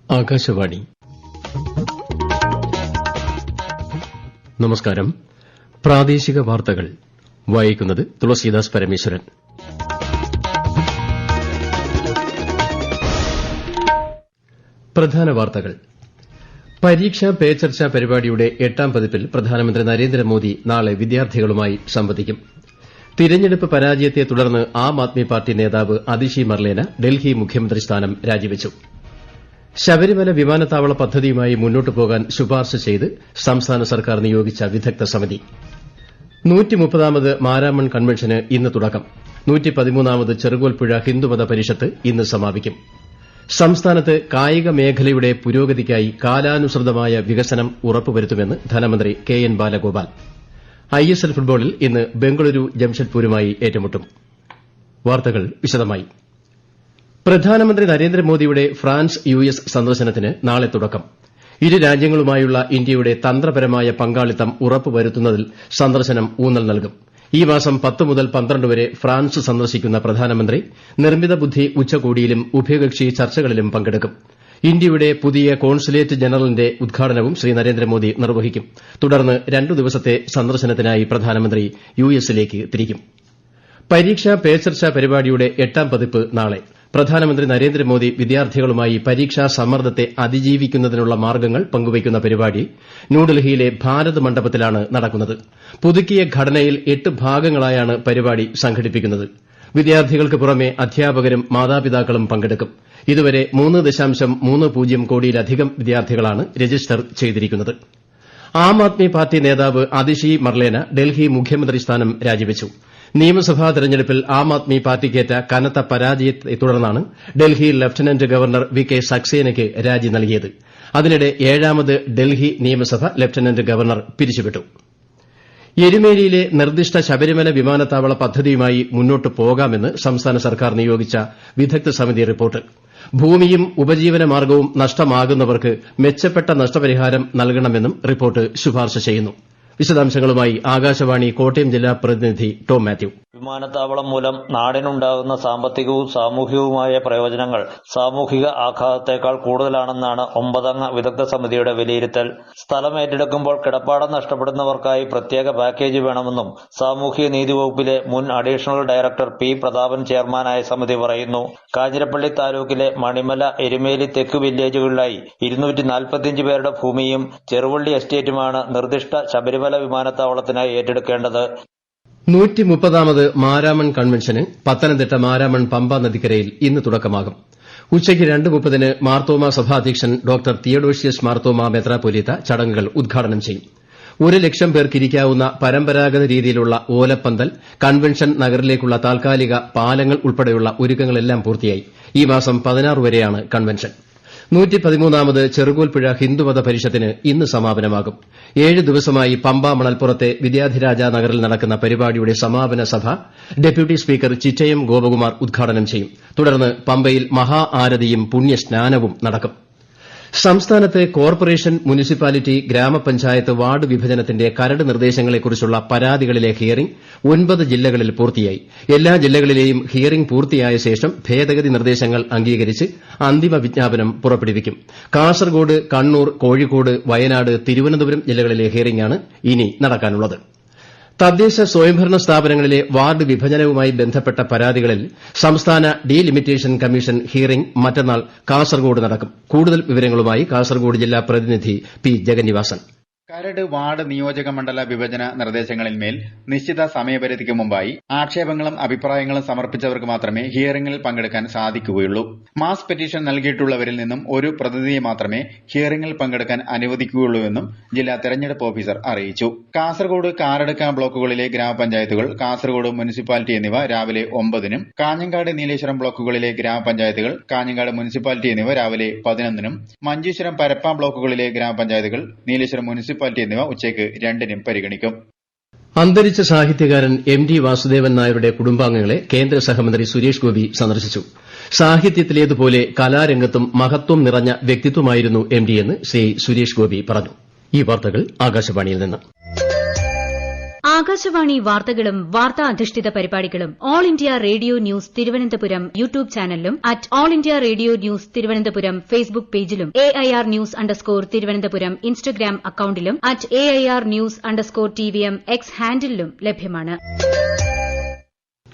ആകാശവാണി. നമസ്കാരം. പ്രാദേശിക വാർത്തകൾ വായിക്കുന്നത് തുളസീദാസ് പരമേശ്വരൻ. പ്രധാന വാർത്തകൾ. പരീക്ഷാ പേ ചർച്ച പരിപാടിയുടെ 8ാം പതിപ്പിൽ പ്രധാനമന്ത്രി നരേന്ദ്രമോദി നാളെ വിദ്യാർത്ഥികളുമായി സംവദിക്കും. തിരഞ്ഞെടുപ്പ് പരാജയത്തെ തുടർന്ന് ആം ആദ്മി പാർട്ടി നേതാവ് അതിഷി മർലേന ഡൽഹി മുഖ്യമന്ത്രി സ്ഥാനം രാജിവച്ചു. ശബരിമല വിമാനത്താവള പദ്ധതിയുമായി മുന്നോട്ടു പോകാൻ ശുപാർശ ചെയ്ത് സംസ്ഥാന സർക്കാർ നിയോഗിച്ച വിദഗ്ധ സമിതി. 130ാമത് മാരാമൺ കൺവെൻഷന് ഇന്ന് തുടക്കം. 113ാമത് ചെറുകോൽപ്പുഴ ഹിന്ദുമത പരിഷത്ത് ഇന്ന് സമാപിക്കും. സംസ്ഥാനത്ത് കായിക മേഖലയുടെ പുരോഗതിക്കായി കാലാനുസൃതമായ വികസനം ഉറപ്പുവരുത്തുമെന്ന് ധനമന്ത്രി കെ എൻ ബാലഗോപാൽ. ഐഎസ്എൽ ഫുട്ബോളിൽ ഇന്ന് ബംഗളൂരു ജംഷഡ്പൂരുമായി ഏറ്റുമുട്ടും. വാർത്തകൾ വിശദമായി. പ്രധാനമന്ത്രി നരേന്ദ്രമോദിയുടെ ഫ്രാൻസ് യുഎസ് സന്ദർശനത്തിന് നാളെ തുടക്കം. ഇരു രാജ്യങ്ങളുമായുള്ള ഇന്ത്യയുടെ തന്ത്രപരമായ പങ്കാളിത്തം ഉറപ്പുവരുത്തുന്നതിൽ സന്ദർശനം ഊന്നൽ നൽകും. ഈ മാസം 10 മുതൽ 12 വരെ ഫ്രാൻസ് സന്ദർശിക്കുന്ന പ്രധാനമന്ത്രി നിർമ്മിത ബുദ്ധി ഉച്ചകോടിയിലും ഉഭയകക്ഷി ചർച്ചകളിലും പങ്കെടുക്കും. ഇന്ത്യയുടെ പുതിയ കോൺസുലേറ്റ് ജനറലിന്റെ ഉദ്ഘാടനവും ശ്രീ നരേന്ദ്രമോദി നിർവഹിക്കും. തുടർന്ന് 2 ദിവസത്തെ സന്ദർശനത്തിനായി പ്രധാനമന്ത്രി യുഎസിലേക്ക് തിരിക്കും. പരീക്ഷാ പേ ചർച്ച പരിപാടിയുടെ 8ാം പതിപ്പ് നാളെ. പ്രധാനമന്ത്രി നരേന്ദ്രമോദി വിദ്യാർത്ഥികളുമായി പരീക്ഷാ സമ്മർദ്ദത്തെ അതിജീവിക്കുന്നതിനുള്ള മാർഗ്ഗങ്ങൾ പങ്കുവയ്ക്കുന്ന പരിപാടി ന്യൂഡൽഹിയിലെ ഭാരത് മണ്ഡപത്തിലാണ് നടക്കുന്നത്. പുതുക്കിയ ഘടനയിൽ 8 ഭാഗങ്ങളായാണ് പരിപാടി സംഘടിപ്പിക്കുന്നത്. വിദ്യാർത്ഥികൾക്ക് പുറമെ അധ്യാപകരും മാതാപിതാക്കളും പങ്കെടുക്കും. ഇതുവരെ 3.30 കോടിയിലധികം വിദ്യാർത്ഥികളാണ് രജിസ്റ്റർ ചെയ്തിരിക്കുന്നത്. ആം ആദ്മി പാർട്ടി നേതാവ് അതിഷി മർലേന ഡൽഹി മുഖ്യമന്ത്രി സ്ഥാനം രാജിവച്ചു. നിയമസഭാ തെരഞ്ഞെടുപ്പിൽ ആം ആദ്മി പാർട്ടിക്കേറ്റ കനത്ത പരാജയത്തെ തുടർന്നാണ് Delhi lieutenant governor V K സക്സേനയ്ക്ക് രാജി നൽകിയത്. അതിനിടെ 7ാമത് ഡൽഹി നിയമസഭ ലഫ്റ്റനന്റ് ഗവർണർ പിരിച്ചുവിട്ടു. എരുമേലിയിലെ നിർദ്ദിഷ്ട ശബരിമല വിമാനത്താവള പദ്ധതിയുമായി മുന്നോട്ടു പോകാമെന്ന് സംസ്ഥാന സർക്കാർ നിയോഗിച്ച വിദഗ്ധ സമിതി റിപ്പോർട്ട്. ഭൂമിയും ഉപജീവനമാർഗ്ഗവും നഷ്ടമാകുന്നവർക്ക് മെച്ചപ്പെട്ട നഷ്ടപരിഹാരം നൽകണമെന്നും റിപ്പോർട്ട് ശുപാർശ ചെയ്യുന്നു. വിശദാംശങ്ങളുമായി ആകാശവാണി കോട്ടയം ജില്ലാ പ്രതിനിധി ടോം മാത്യു. വിമാനത്താവളം മൂലം നാടിനുണ്ടാകുന്ന സാമ്പത്തികവും സാമൂഹികവുമായ പ്രയോജനങ്ങൾ സാമൂഹിക ആഘാതത്തേക്കാൾ കൂടുതലാണെന്നാണ് 9 അംഗ വിദഗ്ധ സമിതിയുടെ വിലയിരുത്തൽ. സ്ഥലം ഏറ്റെടുക്കുമ്പോൾ കിടപ്പാടം നഷ്ടപ്പെടുന്നവർക്കായി പ്രത്യേക പാക്കേജ് വേണമെന്നും സാമൂഹ്യ നീതി വകുപ്പിലെ മുൻ അഡീഷണൽ ഡയറക്ടർ പി പ്രതാപൻ ചെയർമാനായ സമിതി പറയുന്നു. കാഞ്ഞിരപ്പള്ളി താലൂക്കിലെ മണിമല, എരുമേലി തെക്ക് വില്ലേജുകളിലായി 245 പേരുടെ ഭൂമിയും ചെറുവള്ളി എസ്റ്റേറ്റുമാണ് നിർദ്ദിഷ്ട ശബരിമല വിമാനത്താവളത്തിനായി ഏറ്റെടുക്കേണ്ടത്. 130ാമത് മാരാമൺ കൺവെൻഷന് പത്തനംതിട്ട മാരാമൺ പമ്പ നദിക്കരയിൽ ഇന്ന് തുടക്കമാകും. ഉച്ചയ്ക്ക് 2:30 മാർത്തോമാ സഭാധ്യക്ഷൻ ഡോക്ടർ തിയഡോഷ്യസ് മാർത്തോമാ മെത്രാപ്പൊലീത്ത ചടങ്ങുകൾ ഉദ്ഘാടനം ചെയ്യും. 1 ലക്ഷം പേർക്കിരിക്കാവുന്ന പരമ്പരാഗത രീതിയിലുള്ള ഓലപ്പന്തൽ, കൺവെൻഷൻ നഗറിലേക്കുള്ള താൽക്കാലിക പാലങ്ങൾ ഉൾപ്പെടെയുള്ള ഒരുക്കങ്ങളെല്ലാം പൂർത്തിയായി. ഈ മാസം 16 വരെയാണ് കൺവെൻഷൻ. 113ാമത് ചെറുകോൽപ്പുഴ ഹിന്ദുമത പരിഷത്തിന് ഇന്ന് സമാപനമാകും. 7 ദിവസമായി പമ്പ മണൽപ്പുറത്തെ വിദ്യാധിരാജ നഗറിൽ നടക്കുന്ന പരിപാടിയുടെ സമാപന സഭ ഡെപ്യൂട്ടി സ്പീക്കർ ചിറ്റയം ഗോപകുമാർ ഉദ്ഘാടനം ചെയ്യും. തുടർന്ന് പമ്പയിൽ മഹാ ആരതിയും പുണ്യസ്നാനവും നടക്കും. സംസ്ഥാനത്ത് കോർപ്പറേഷൻ, മുനിസിപ്പാലിറ്റി, ഗ്രാമപഞ്ചായത്ത്, വാർഡ് വിഭജനത്തിന്റെ കരട് നിർദ്ദേശങ്ങളെക്കുറിച്ചുള്ള പരാതികളിലെ ഹിയറിംഗ് 9 ജില്ലകളിൽ പൂർത്തിയായി. എല്ലാ ജില്ലകളിലെയും ഹിയറിംഗ് പൂർത്തിയായ ശേഷം ഭേദഗതി നിർദ്ദേശങ്ങൾ അംഗീകരിച്ച് അന്തിമ വിജ്ഞാപനം പുറപ്പെടുവിക്കും. കാസർഗോഡ്, കണ്ണൂർ, കോഴിക്കോട്, വയനാട്, തിരുവനന്തപുരം ജില്ലകളിലെ ഹിയറിംഗാണ് ഇനി നടക്കാനുള്ളത്. തദ്ദേശ സ്വയംഭരണ സ്ഥാപനങ്ങളിലെ വാർഡ് വിഭജനവുമായി ബന്ധപ്പെട്ട പരാതികളിൽ സംസ്ഥാന ഡീലിമിറ്റേഷൻ കമ്മീഷൻ ഹിയറിംഗ് മറ്റന്നാൾ കാസർഗോഡ് നടക്കും. കൂടുതൽ വിവരങ്ങളുമായി കാസർഗോഡ് ജില്ലാ പ്രതിനിധി പി ജഗന്നിവാസൻ. കരട് വാർഡ് നിയോജക മണ്ഡല വിഭജന നിർദ്ദേശങ്ങളിന്മേൽ നിശ്ചിത സമയപരിധിക്ക് മുമ്പായി ആക്ഷേപങ്ങളും അഭിപ്രായങ്ങളും സമർപ്പിച്ചവർക്ക് മാത്രമേ ഹിയറിംഗിൽ പങ്കെടുക്കാൻ സാധിക്കുകയുള്ളൂ. മാസ് പെറ്റീഷൻ നൽകിയിട്ടുള്ളവരിൽ നിന്നും ഒരു പ്രതിനിധിയെ മാത്രമേ ഹിയറിംഗിൽ പങ്കെടുക്കാൻ അനുവദിക്കുകയുള്ളൂവെന്നും ജില്ലാ തെരഞ്ഞെടുപ്പ് ഓഫീസർ അറിയിച്ചു. കാസർഗോഡ്, കാരടുക്ക ബ്ലോക്കുകളിലെ ഗ്രാമപഞ്ചായത്തുകൾ, കാസർഗോഡ് മുനിസിപ്പാലിറ്റി എന്നിവ രാവിലെ 9-നും, കാഞ്ഞങ്ങാട്, നീലേശ്വരം ബ്ലോക്കുകളിലെ ഗ്രാമപഞ്ചായത്തുകൾ, കാഞ്ഞങ്ങാട് മുനിസിപ്പാലിറ്റി എന്നിവ രാവിലെ 11-നും, മഞ്ചേശ്വരം, പരപ്പ ബ്ലോക്കുകളിലെ ഗ്രാമപഞ്ചായത്തുകൾ, നീലേശ്വരം മുനിസിപ്പാലിറ്റി എന്നിവ ഉച്ചയ്ക്ക് 2-നും പരിഗണിക്കും. അന്തരിച്ച സാഹിത്യകാരൻ എം.ടി. വാസുദേവൻ നായരുടെ കുടുംബാംഗങ്ങളെ കേന്ദ്ര സഹമന്ത്രി സുരേഷ് ഗോപി സന്ദർശിച്ചു. സാഹിത്യത്തിലേതുപോലെ കലാരംഗത്തും മഹത്വം നിറഞ്ഞ വ്യക്തിത്വമായിരുന്നു എം.ടി. എന്ന് ശ്രീ സുരേഷ് ഗോപി പറഞ്ഞു. ഈ വാർത്തകൾ ആകാശവാണിയിൽ നിന്ന്. ആകാശവാണി വാർത്തകളും വാർത്താ അധിഷ്ഠിത പരിപാടികളും All India Radio news Thiruvananthapuram YouTube ചാനലിലും at All India Radio news Thiruvananthapuram Facebook പേജിലും AIR ന്യൂസ് _ ഇൻസ്റ്റഗ്രാം അക്കൌണ്ടിലും at AIR news _TVM X ഹാൻഡിലും ലഭ്യമാണ്.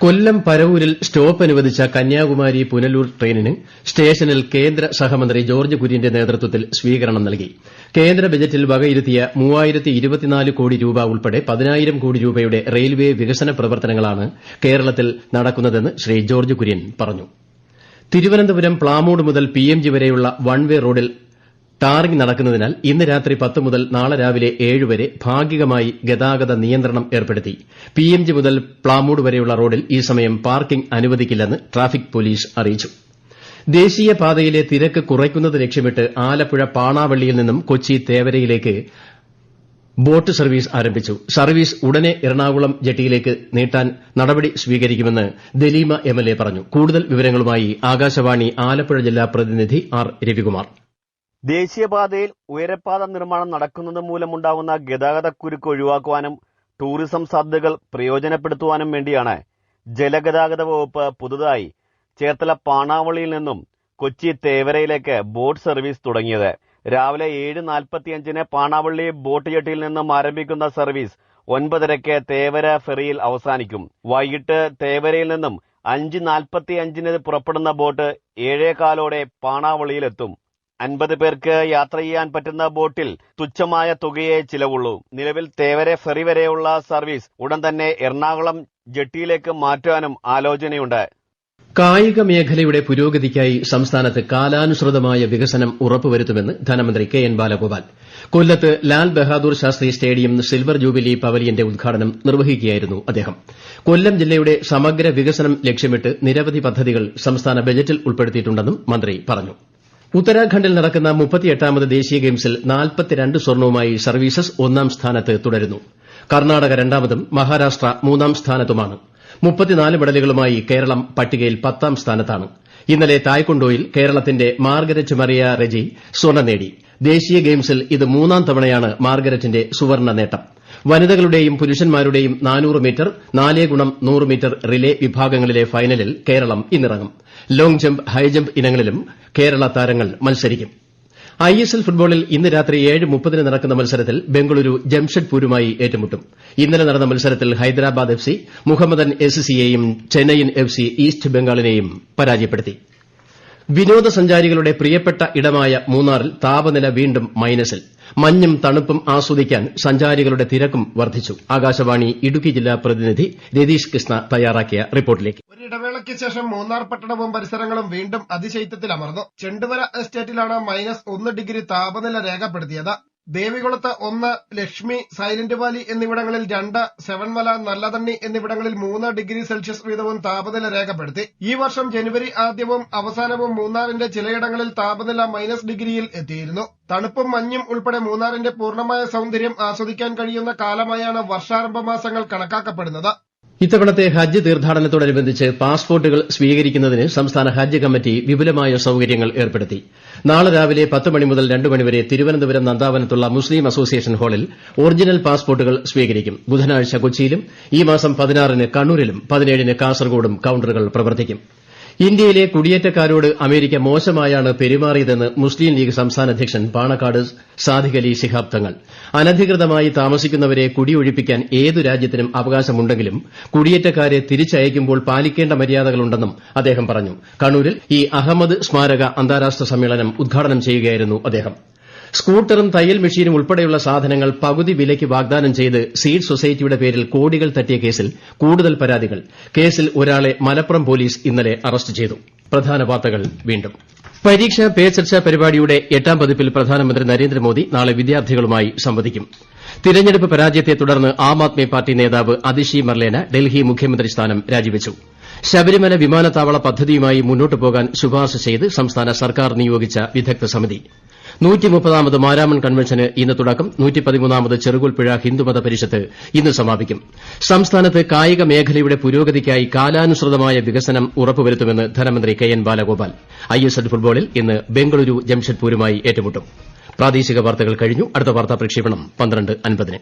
കൊല്ലം പരവൂരിൽ സ്റ്റോപ്പ് അനുവദിച്ച കന്യാകുമാരി പുനലൂർ ട്രെയിനിന് സ്റ്റേഷനിൽ കേന്ദ്ര സഹമന്ത്രി ജോർജ് കുര്യന്റെ നേതൃത്വത്തിൽ സ്വീകരണം നൽകി. കേന്ദ്ര ബജറ്റിൽ വകയിരുത്തിയ 3024 കോടി രൂപ ഉൾപ്പെടെ 10,000 കോടി രൂപയുടെ റെയിൽവേ വികസന പ്രവർത്തനങ്ങളാണ് കേരളത്തിൽ നടക്കുന്നതെന്ന് ശ്രീ ജോർജ് കുര്യൻ പറഞ്ഞു. തിരുവനന്തപുരം പ്ലാമൂട് മുതൽ PMG വരെയുള്ള വൺ വേ റോഡിൽ ടാറിംഗ് നടക്കുന്നതിനാൽ ഇന്ന് രാത്രി 10 മുതൽ നാളെ രാവിലെ 7 വരെ ഭാഗികമായി ഗതാഗത നിയന്ത്രണം ഏർപ്പെടുത്തി. PMG മുതൽ പ്ലാമൂട് വരെയുള്ള റോഡിൽ ഈ സമയം പാർക്കിംഗ് അനുവദിക്കില്ലെന്ന് ട്രാഫിക് പോലീസ് അറിയിച്ചു. ദേശീയപാതയിലെ തിരക്ക് കുറയ്ക്കുന്നത് ലക്ഷ്യമിട്ട് ആലപ്പുഴ പാണാവള്ളിയിൽ നിന്നും കൊച്ചി തേവരയിലേക്ക് ബോട്ട് സർവീസ് ആരംഭിച്ചു. സർവീസ് ഉടനെ എറണാകുളം ജെട്ടിയിലേക്ക് നീട്ടാൻ നടപടി സ്വീകരിക്കുമെന്ന് ദലീമ MLA പറഞ്ഞു. കൂടുതൽ വിവരങ്ങളുമായി ആകാശവാണി ആലപ്പുഴ ജില്ലാ പ്രതിനിധി R. രവികുമാർ. ദേശീയപാതയിൽ ഉയരപ്പാത നിർമ്മാണം നടക്കുന്നത് മൂലമുണ്ടാകുന്ന ഗതാഗതക്കുരുക്ക് ഒഴിവാക്കുവാനും ടൂറിസം സാധ്യതകൾ പ്രയോജനപ്പെടുത്തുവാനും വേണ്ടിയാണ് ജലഗതാഗത വകുപ്പ് പുതുതായി ചേർത്തല പാണാവള്ളിയിൽ നിന്നും കൊച്ചി തേവരയിലേക്ക് ബോട്ട് സർവീസ് തുടങ്ങിയത്. രാവിലെ 7:45 പാണാവള്ളി ബോട്ട് ജെട്ടിയിൽ നിന്നും ആരംഭിക്കുന്ന സർവീസ് 9:30 തേവര ഫെറിയിൽ അവസാനിക്കും. വൈകിട്ട് തേവരയിൽ നിന്നും 5:45 പുറപ്പെടുന്ന ബോട്ട് 7:15 പാണാവള്ളിയിലെത്തും. 50 പേർക്ക് യാത്ര ചെയ്യാൻ പറ്റുന്ന ബോട്ടിൽ തുച്ഛമായ തുകയേ ചിലവുള്ളൂ. നിലവിൽ തേവര ഫെറി വരെയുള്ള സർവീസ് ഉടൻ തന്നെ എറണാകുളം ജെട്ടിയിലേക്ക് മാറ്റാനും ആലോചനയുണ്ട്. കായിക മേഖലയുടെ പുരോഗതിക്കായി സംസ്ഥാനത്ത് കാലാനുസൃതമായ വികസനം ഉറപ്പുവരുത്തുമെന്ന് ധനമന്ത്രി KN ബാലഗോപാൽ. കൊല്ലത്ത് Lal Bahadur Shastri stadium silver jubilee പവലിയന്റെ ഉദ്ഘാടനം നിർവഹിക്കുകയായിരുന്നു അദ്ദേഹം. കൊല്ലം ജില്ലയുടെ സമഗ്ര വികസനം ലക്ഷ്യമിട്ട് നിരവധി പദ്ധതികൾ സംസ്ഥാന ബജറ്റിൽ ഉൾപ്പെടുത്തിയിട്ടുണ്ടെന്നും മന്ത്രി പറഞ്ഞു. ഉത്തരാഖണ്ഡിൽ നടക്കുന്ന 38ാമത് ദേശീയ ഗെയിംസിൽ 42 സ്വർണവുമായി സർവീസസ് 1ാം സ്ഥാനത്ത് തുടരുന്നു. കർണാടക 2ാമതും മഹാരാഷ്ട്ര 3ാം സ്ഥാനത്തുമാണ്. 34 മെഡലുകളുമായി കേരളം പട്ടികയിൽ 10ാം സ്ഥാനത്താണ്. ഇന്നലെ തായ്ക്കൊണ്ടോയിൽ കേരളത്തിന്റെ മാർഗരറ്റ് മറിയ റെജി സ്വർണ്ണം നേടി. ദേശീയ ഗെയിംസിൽ ഇത് 3ാം തവണയാണ് മാർഗരറ്റിന്റെ സുവർണ്ണ നേട്ടം. വനിതകളുടെയും പുരുഷന്മാരുടെയും 400 മീറ്റർ 4x100 മീറ്റർ റിലേ വിഭാഗങ്ങളിലെ ഫൈനലിൽ കേരളം ഇന്നിറങ്ങും. ലോങ് ജമ്പ്, ഹൈജമ്പ് ഇനങ്ങളിലും കേരള താരങ്ങൾ മത്സരിക്കും. ISL ഫുട്ബോളിൽ ഇന്ന് രാത്രി 7:30 നടക്കുന്ന മത്സരത്തിൽ ബംഗളൂരു ജംഷഡ്പൂരുമായി ഏറ്റുമുട്ടും. ഇന്നലെ നടന്ന മത്സരത്തിൽ ഹൈദരാബാദ് FC മുഹമ്മദൻ SCയെയും ചെന്നൈയിൻ FC ഈസ്റ്റ് ബംഗാളിനെയും പരാജയപ്പെടുത്തി. വിനോദസഞ്ചാരികളുടെ പ്രിയപ്പെട്ട ഇടമായ മൂന്നാറിൽ താപനില വീണ്ടും മൈനസിൽ. മഞ്ഞും തണുപ്പും ആസ്വദിക്കാൻ സഞ്ചാരികളുടെ തിരക്കും വർദ്ധിച്ചു. ആകാശവാണി ഇടുക്കി ജില്ലാ പ്രതിനിധി രതീഷ് കൃഷ്ണ തയ്യാറാക്കിയ റിപ്പോർട്ടിലേക്ക്. ഒരിടവേളയ്ക്ക് ശേഷം മൂന്നാർ പട്ടണവും പരിസരങ്ങളും വീണ്ടും അതിശൈത്യത്തിലമർന്നു. ചെണ്ടുമല എസ്റ്റേറ്റിലാണ് -1 ഡിഗ്രി താപനില രേഖപ്പെടുത്തിയത്. ദേവികുളത്ത് 1, ലക്ഷ്മി, സൈലന്റ് വാലി എന്നിവിടങ്ങളിൽ 2, സെവൻമല, നല്ലതണ്ണി എന്നിവിടങ്ങളിൽ 3 ഡിഗ്രി സെൽഷ്യസ് വീതവും താപനില രേഖപ്പെടുത്തി. ഈ വർഷം ജനുവരി ആദ്യവും അവസാനവും മൂന്നാറിന്റെ ചിലയിടങ്ങളിൽ താപനില -ഡിഗ്രിയിൽ എത്തിയിരുന്നു. തണുപ്പും മഞ്ഞും ഉൾപ്പെടെ മൂന്നാറിന്റെ പൂർണ്ണമായ സൌന്ദര്യം ആസ്വദിക്കാൻ കഴിയുന്ന കാലമായാണ് വർഷാരംഭ മാസങ്ങൾ കണക്കാക്കപ്പെടുന്നത്. ഇത്തവണത്തെ ഹജ്ജ് തീർത്ഥാടനത്തോടനുബന്ധിച്ച് പാസ്പോർട്ടുകൾ സ്വീകരിക്കുന്നതിന് സംസ്ഥാന ഹജ്ജ് കമ്മിറ്റി വിപുലമായ സൌകര്യങ്ങൾ ഏർപ്പെടുത്തി. നാളെ രാവിലെ 10 മണി മുതൽ 2 മണി വരെ തിരുവനന്തപുരം നന്ദാവനത്തുള്ള മുസ്ലിം അസോസിയേഷൻ ഹാളിൽ ഒറിജിനൽ പാസ്പോർട്ടുകൾ സ്വീകരിക്കും. ബുധനാഴ്ച കൊച്ചിയിലും ഈ മാസം 16-ന് കണ്ണൂരിലും 17-ന് കാസർഗോഡും കൌണ്ടറുകൾ പ്രവർത്തിക്കും. ഇന്ത്യയിലെ കുടിയേറ്റക്കാരോട് അമേരിക്ക മോശമായാണ് പെരുമാറിയതെന്ന് മുസ്ലിം ലീഗ് സംസ്ഥാന അധ്യക്ഷൻ പാണക്കാട് സാദിഖ് അലി ശിഹാബ് തങ്ങൾ. അനധികൃതമായി താമസിക്കുന്നവരെ കുടിയൊഴിപ്പിക്കാൻ ഏതു രാജ്യത്തിനും അവകാശമുണ്ടെങ്കിലും കുടിയേറ്റക്കാരെ തിരിച്ചയക്കുമ്പോൾ പാലിക്കേണ്ട മര്യാദകളുണ്ടെന്നും അദ്ദേഹം പറഞ്ഞു. കണ്ണൂരിൽ അഹമ്മദ് സ്മാരക അന്താരാഷ്ട്ര സമ്മേളനം ഉദ്ഘാടനം ചെയ്യുകയായിരുന്നു അദ്ദേഹം. സ്കൂട്ടറും തയ്യൽ മെഷീനും ഉൾപ്പെടെയുള്ള സാധനങ്ങൾ പകുതി വിലയ്ക്ക് വാഗ്ദാനം ചെയ്ത് സീഡ് സൊസൈറ്റിയുടെ പേരിൽ കോടികൾ തട്ടിയ കേസിൽ കൂടുതൽ പരാതികൾ. കേസിൽ ഒരാളെ മലപ്പുറം പോലീസ് ഇന്നലെ അറസ്റ്റ് ചെയ്തു. പ്രധാന വാർത്തകൾ വീണ്ടും. പരീക്ഷാ പേ ചർച്ച പരിപാടിയുടെ 8ാം പതിപ്പിൽ പ്രധാനമന്ത്രി നരേന്ദ്രമോദി നാളെ വിദ്യാർത്ഥികളുമായി സംവദിക്കും. തിരഞ്ഞെടുപ്പ് പരാജയത്തെ തുടർന്ന് ആം ആദ്മി പാർട്ടി നേതാവ് അതിഷി മർലേന ഡൽഹി മുഖ്യമന്ത്രി സ്ഥാനം രാജിവച്ചു. ശബരിമല വിമാനത്താവള പദ്ധതിയുമായി മുന്നോട്ടു പോകാൻ ശുപാർശ ചെയ്ത് സംസ്ഥാന സർക്കാർ നിയോഗിച്ച വിദഗ്ധ സമിതി. 130ാമത് മാരാമൺ കൺവെൻഷന് ഇന്ന് തുടക്കം. 113ാമത് ചെറുകോൽപ്പുഴ ഹിന്ദുമത പരിഷത്ത് ഇന്ന് സമാപിക്കും. സംസ്ഥാനത്ത് കായിക മേഖലയുടെ പുരോഗതിക്കായി കാലാനുസൃതമായ വികസനം ഉറപ്പുവരുത്തുമെന്ന് ധനമന്ത്രി KN ബാലഗോപാൽ. ISL ഫുട്ബോളിൽ ഇന്ന് ബംഗളൂരു ജംഷഡ്പൂരുമായി ഏറ്റുമുട്ടും. പ്രാദേശിക വാർത്തകൾ കഴിഞ്ഞു. അടുത്ത വാർത്താ പ്രക്ഷേപണം 12:50-ന്.